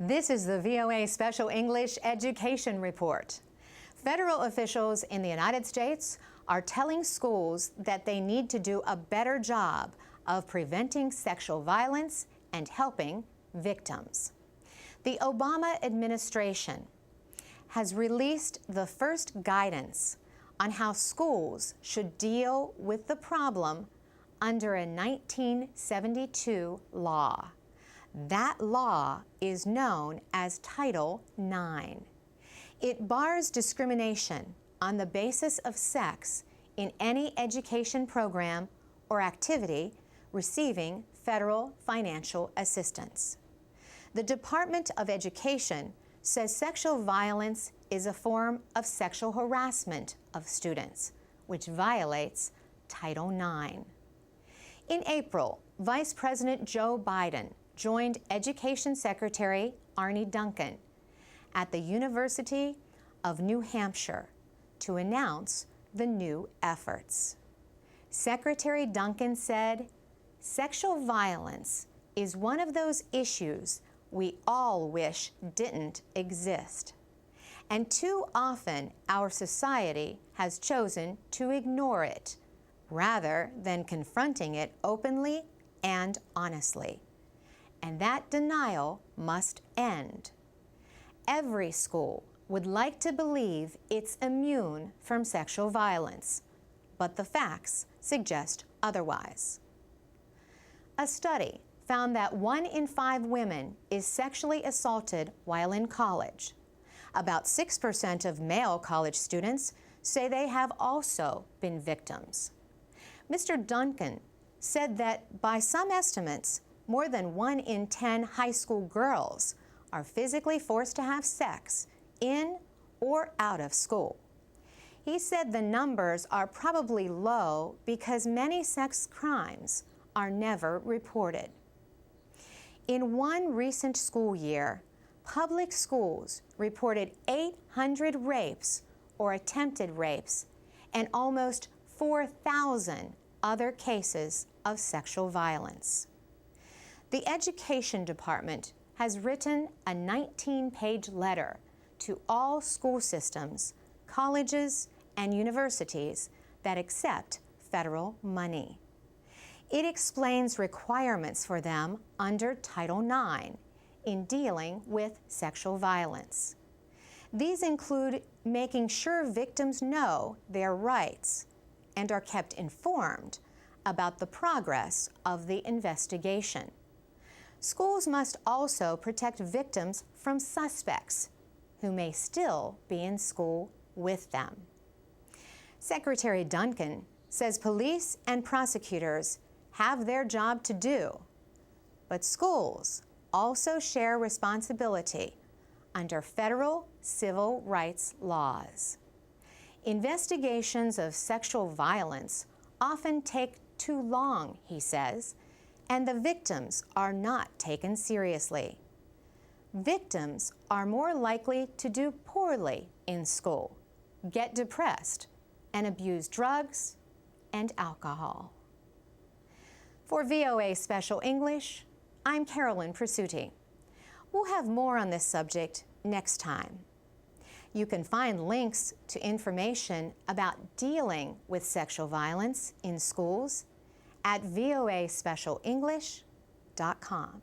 This is the VOA Special English Education Report. Federal officials in the United States are telling schools that they need to do a better job of preventing sexual violence and helping victims. The Obama administration has released the first guidance on how schools should deal with the problem under a 1972 law. That law is known as Title IX. It bars discrimination on the basis of sex in any education program or activity receiving federal financial assistance. The Department of Education says sexual violence is a form of sexual harassment of students, which violates Title IX. In April, Vice President Joe Biden joined Education Secretary Arne Duncan at the University of New Hampshire to announce the new efforts. Secretary Duncan said, "Sexual violence is one of those issues we all wish didn't exist. And too often our society has chosen to ignore it rather than confronting it openly and honestly. And that denial must end. Every school would like to believe it's immune from sexual violence, but the facts suggest otherwise." A study found that 1 in 5 women is sexually assaulted while in college. About 6% of male college students say they have also been victims. Mr. Duncan said that by some estimates, more than 1 in 10 high school girls are physically forced to have sex in or out of school. He said the numbers are probably low because many sex crimes are never reported. In one recent school year, public schools reported 800 rapes or attempted rapes and almost 4,000 other cases of sexual violence. The Education Department has written a 19-page letter to all school systems, colleges, and universities that accept federal money. It explains requirements for them under Title IX in dealing with sexual violence. These include making sure victims know their rights and are kept informed about the progress of the investigation. Schools must also protect victims from suspects who may still be in school with them. Secretary Duncan says police and prosecutors have their job to do, but schools also share responsibility under federal civil rights laws. Investigations of sexual violence often take too long, he says, and the victims are not taken seriously. Victims are more likely to do poorly in school, get depressed, and abuse drugs and alcohol. For VOA Special English, I'm Carolyn Presutti. We'll have more on this subject next time. You can find links to information about dealing with sexual violence in schools at voaspecialenglish.com.